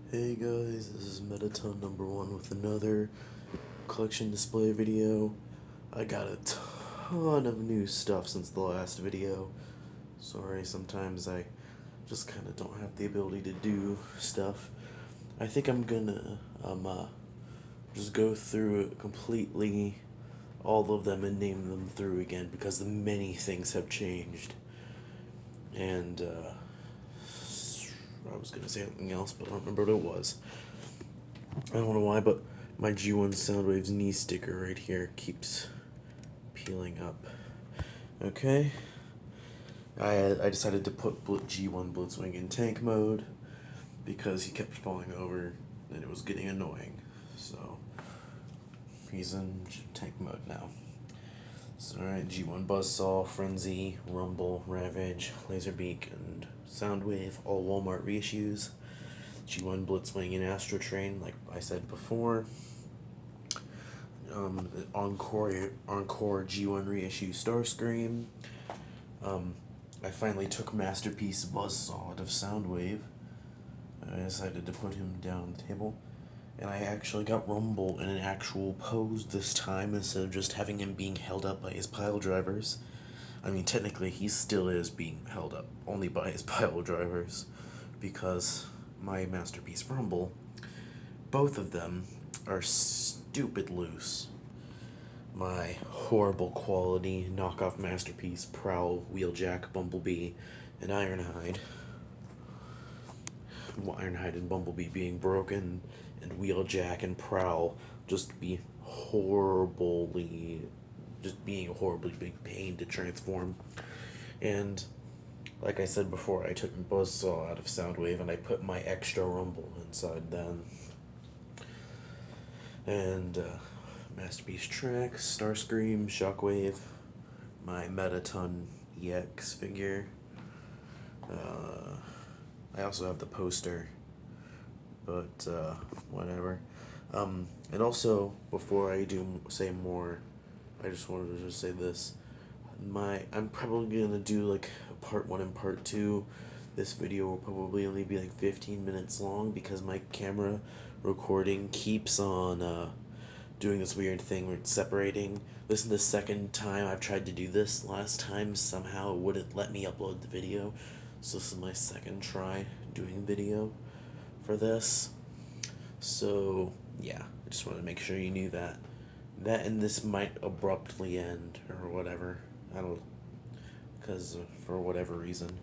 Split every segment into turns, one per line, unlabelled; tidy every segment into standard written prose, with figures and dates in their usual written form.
Hey guys, this is Metaton number 1 with another collection display video. I got a ton of new stuff since the last video. Sorry, sometimes I just kind of don't have the ability to do stuff. I think I'm gonna just go through it completely, all of them, and name them through again because many things have changed. And I was gonna say something else, but I don't remember what it was. I don't know why, but my G1 Soundwaves knee sticker right here keeps peeling up. Okay. I decided to put G1 Blitzwing in tank mode because he kept falling over and it was getting annoying. So he's in tank mode now. So alright, G1 Buzzsaw, Frenzy, Rumble, Ravage, Laserbeak, and Soundwave, all Walmart reissues. G1 Blitzwing and Astro Train, like I said before. Encore G1 reissue Starscream. I finally took Masterpiece Buzzsaw out of Soundwave. I decided to put him down on the table. And I actually got Rumble in an actual pose this time instead of just having him being held up by his pile drivers. I mean, technically, he still is being held up only by his pile drivers because my Masterpiece Rumble, both of them are stupid loose. My horrible quality knockoff Masterpiece Prowl, Wheeljack, Bumblebee, and Ironhide. Ironhide and Bumblebee being broken, and Wheeljack and Prowl just being a horribly big pain to transform. And like I said before, I took Buzzsaw out of Soundwave and I put my extra Rumble inside then. And Masterpiece Tracks, Starscream, Shockwave, my Metaton EX figure. I also have the poster, but whatever. And also, before I say more, I just wanted to just say this. I'm probably gonna do like part 1 and part 2. This video will probably only be like 15 minutes long because my camera recording keeps on doing this weird thing where it's separating. This is the second time I've tried to do this. Last time somehow it wouldn't let me upload the video. So this is my second try doing video for this. So yeah, I just wanted to make sure you knew that. That and this might abruptly end or whatever. I don't, because for whatever reason.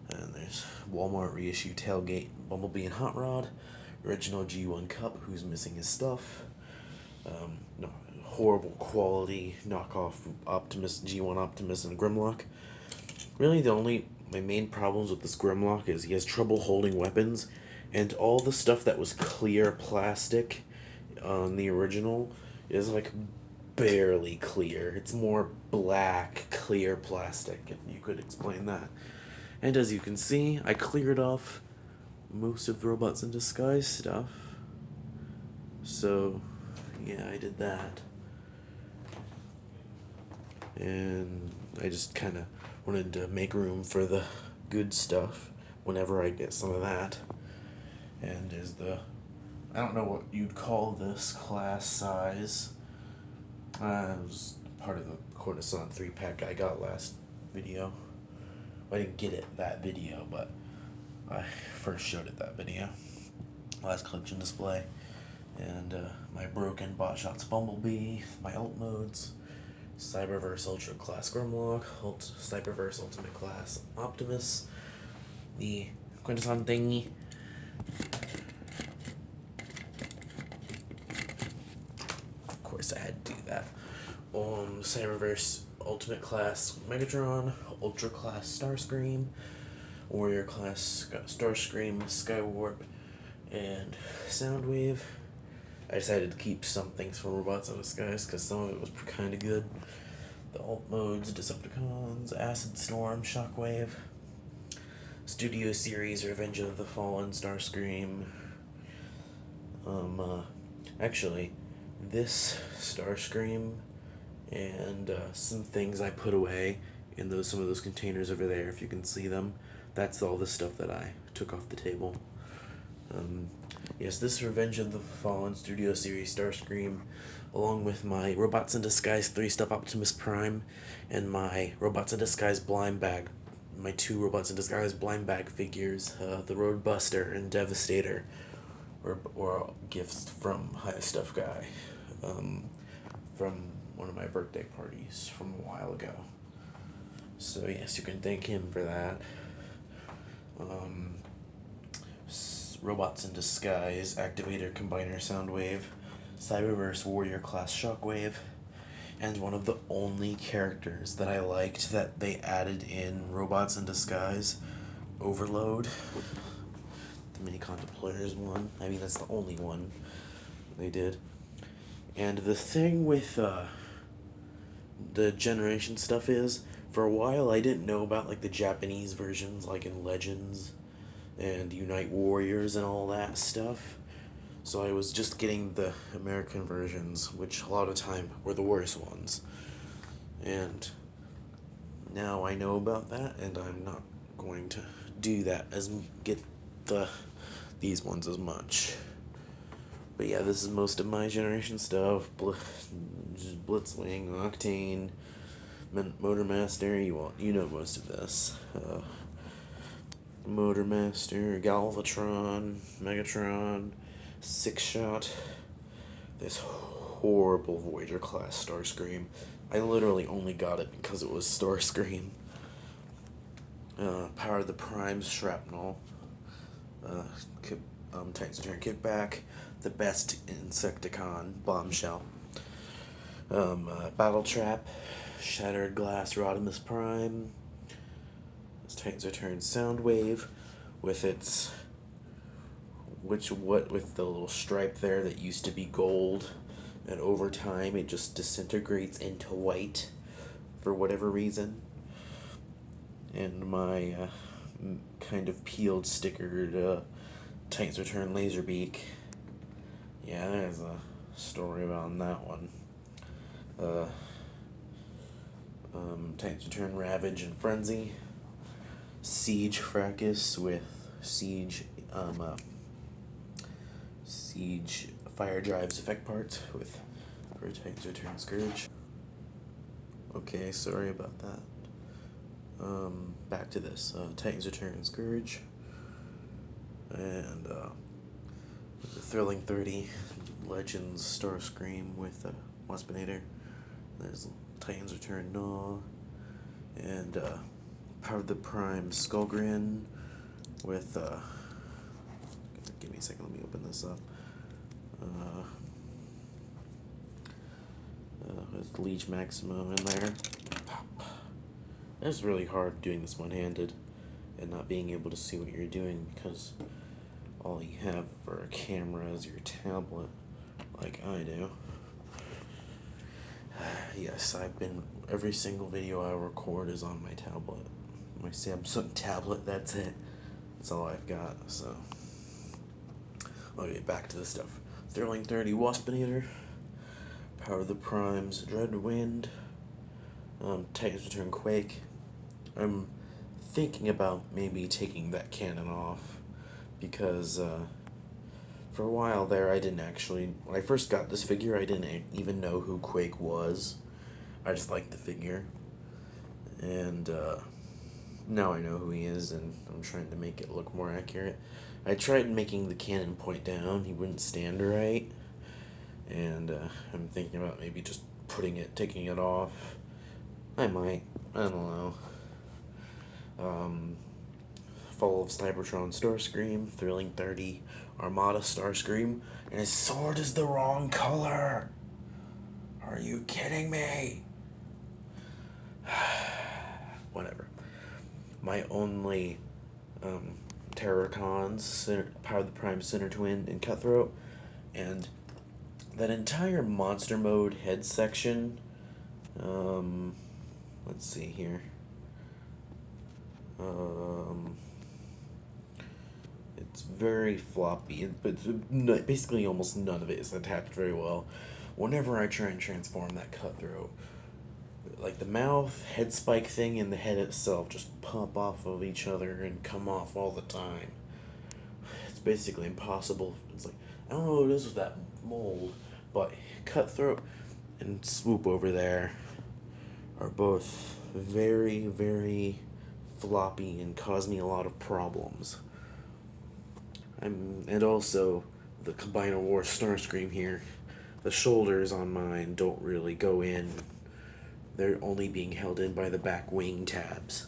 And there's Walmart reissue Tailgate, Bumblebee and Hot Rod, original G1 Cup, who's missing his stuff. No, horrible quality knockoff Optimus, G1 Optimus, and Grimlock. Really, my main problems with this Grimlock is he has trouble holding weapons, and all the stuff that was clear plastic on the original is like barely clear. It's more black, clear plastic, if you could explain that. And as you can see, I cleared off most of the Robots in Disguise stuff. So, yeah, I did that. And I just kind of wanted to make room for the good stuff whenever I get some of that. And I don't know what you'd call this class size. It was part of the Coruscant 3-pack I got last video. I didn't get it that video, but I first showed it that video. Last collection display. And my broken Bot Shots Bumblebee, my alt modes, Cyberverse Ultra Class Grimlock, Cyberverse Ultimate Class Optimus, the Quintesson thingy. Of course I had to do that. Cyberverse Ultimate Class Megatron, Ultra Class Starscream, Warrior Class Starscream, Skywarp, and Soundwave. I decided to keep some things from Robots in Disguise because some of it was kind of good. The alt modes, Decepticons, Acid Storm, Shockwave, Studio Series, Revenge of the Fallen, Starscream. Actually, this Starscream and some things I put away in some of those containers over there, if you can see them. That's all the stuff that I took off the table. Yes, this Revenge of the Fallen Studio Series Starscream, along with my Robots in Disguise 3-Step Optimus Prime, and my Robots in Disguise blind bag, my two Robots in Disguise blind bag figures, the Roadbuster and Devastator, were gifts from High Stuff Guy, from one of my birthday parties from a while ago. So yes, you can thank him for that. Robots in Disguise, Activator Combiner Soundwave, Cyberverse Warrior Class Shockwave, and one of the only characters that I liked that they added in Robots in Disguise, Overload. The Mini Contemplators one. I mean, that's the only one they did. And the thing with the generation stuff is, for a while I didn't know about like the Japanese versions, like in Legends and Unite Warriors and all that stuff. So I was just getting the American versions, which a lot of time were the worst ones. And now I know about that, and I'm not going to do that as get these ones as much. But yeah, this is most of my generation stuff. Just Blitzwing, Octane, Motormaster. You know most of this. Motormaster, Galvatron, Megatron, Six Shot. This horrible Voyager class Starscream. I literally only got it because it was Starscream. Power of the Primes Shrapnel. Titans Return Kickback. The best Insecticon Bombshell. Battle Trap. Shattered Glass Rodimus Prime. Titans Return Soundwave with its with the little stripe there that used to be gold, and over time it just disintegrates into white for whatever reason. And my kind of peeled stickered Titans Return Laserbeak. Yeah, there's a story about that one. Titans Return Ravage and Frenzy. Siege Fracas with Siege Fire Drives effect parts with for Titans Return Scourge. Okay, sorry about that. Back to this. Titans Return Scourge. And the Thrilling 30 Legends Starscream with Waspinator. There's Titans Return Gnaw. And Power of the Prime Skullgrin with give me a second, let me open this up. With Leech Maximo in there. It's really hard doing this one-handed and not being able to see what you're doing because all you have for a camera is your tablet, like I do. Yes, every single video I record is on my tablet. My Samsung tablet, that's it. That's all I've got, so. Okay, back to the stuff. Thrilling 30 Waspinator. Power of the Primes Dreadwind. Titans Return Quake. I'm thinking about maybe taking that cannon off because for a while there I didn't actually, when I first got this figure I didn't even know who Quake was. I just liked the figure, and now I know who he is, and I'm trying to make it look more accurate. I tried making the cannon point down, he wouldn't stand right, and I'm thinking about maybe just taking it off. I might, I don't know. Fall of Cybertron Starscream, Thrilling 30 Armada Starscream, and his sword is the wrong color! Are you kidding me? Whatever. My only Terrorcons, Power of the Prime Center Twin and Cutthroat, and that entire monster mode head section, let's see here. It's very floppy, but basically almost none of it is attached very well. Whenever I try and transform that Cutthroat, like the mouth, head spike thing, and the head itself just pop off of each other and come off all the time. It's basically impossible. It's like, I don't know what it is with that mold, but Cutthroat and Swoop over there are both very, very floppy and cause me a lot of problems. And also the Combiner War Starscream here. The shoulders on mine don't really go in. They're only being held in by the back wing tabs.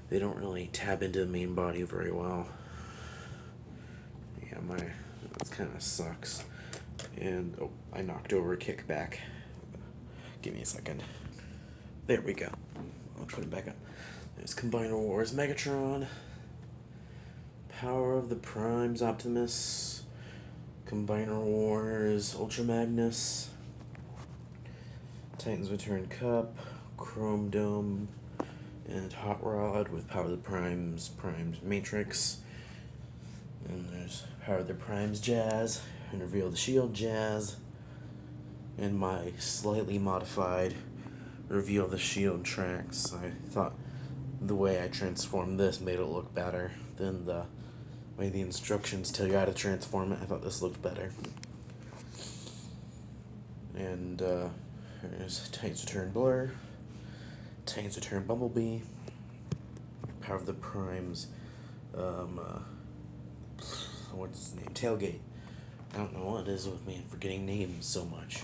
They don't really tab into the main body very well. Yeah, that kind of sucks. And, oh, I knocked over a kickback. Give me a second. There we go. I'll put it back up. There's Combiner Wars Megatron. Power of the Primes Optimus. Combiner Wars Ultra Magnus. Titans Return Cup. Chrome Dome. And Hot Rod with Power of the Primes Matrix. And there's Power of the Primes Jazz. And Reveal the Shield Jazz. And my slightly modified Reveal the Shield tracks. I thought the way I transformed this made it look better than the way the instructions tell you how to transform it. I thought this looked better. And there's Titans Return Blur, Titans Return Bumblebee, Power of the Primes, what's his name? Tailgate. I don't know what it is with me forgetting names so much.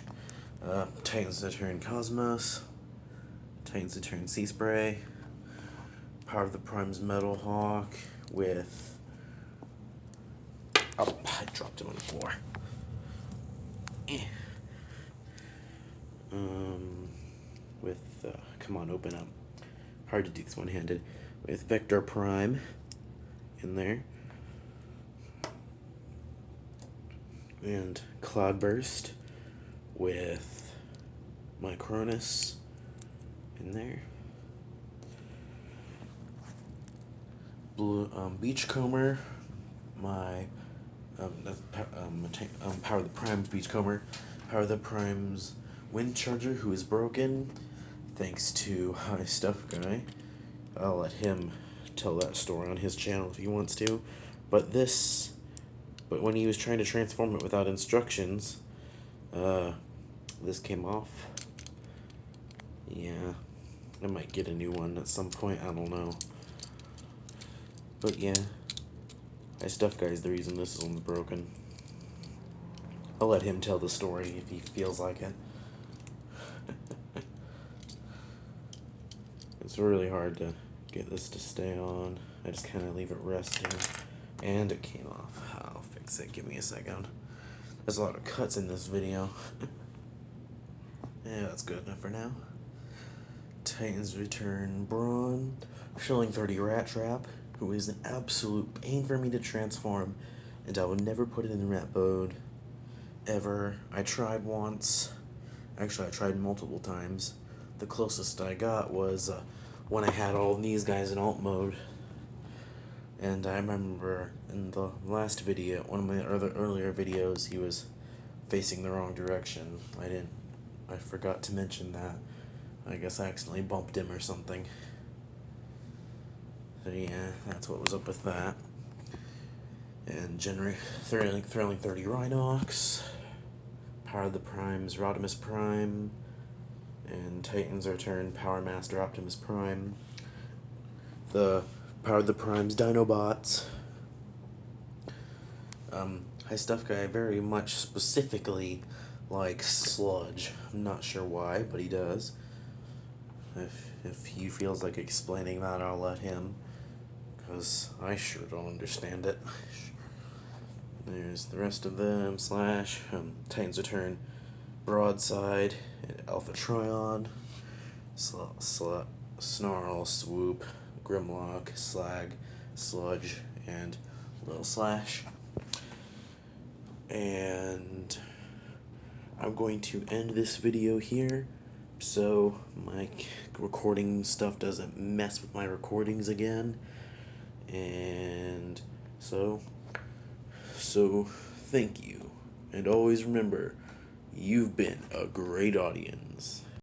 Titans Return Cosmos, Titans Return Sea Spray, Power of the Primes Metal Hawk with... Oh, I dropped him on the floor. Come on, open up. Hard to do this one-handed. With Vector Prime in there. And Cloudburst with Micronus in there. Beachcomber, my Power of the Primes Beachcomber, Power of the Primes Wind Charger, who is broken, thanks to High Stuff Guy. I'll let him tell that story on his channel if he wants to. But when he was trying to transform it without instructions, this came off. Yeah, I might get a new one at some point, I don't know. But yeah, High Stuff Guy is the reason this one's broken. I'll let him tell the story if he feels like it. It's really hard to get this to stay on. I just kind of leave it resting. And it came off. I'll fix it. Give me a second. There's a lot of cuts in this video. Yeah, that's good enough for now. Titans Return Brawn. Shilling 30 Rat Trap, who is an absolute pain for me to transform, and I would never put it in rat mode. Ever. I tried once. Actually, I tried multiple times. The closest I got was when I had all these guys in alt mode. And I remember in the last video, one of my earlier videos, he was facing the wrong direction. I forgot to mention that. I guess I accidentally bumped him or something. So yeah, that's what was up with that. And Thrilling 30 Rhinox, Power of the Primes Rodimus Prime, and Titans Return Power Master Optimus Prime. The Power of the Primes Dinobots. High Stuff Guy very much specifically likes Sludge. I'm not sure why, but he does. If he feels like explaining that, I'll let him, because I sure don't understand it. There's the rest of them, Titans Return Broadside, and Alpha Trion, Snarl, Swoop, Grimlock, Slag, Sludge, and Little Slash. And I'm going to end this video here, so my recording stuff doesn't mess with my recordings again. And so thank you. And always remember, you've been a great audience.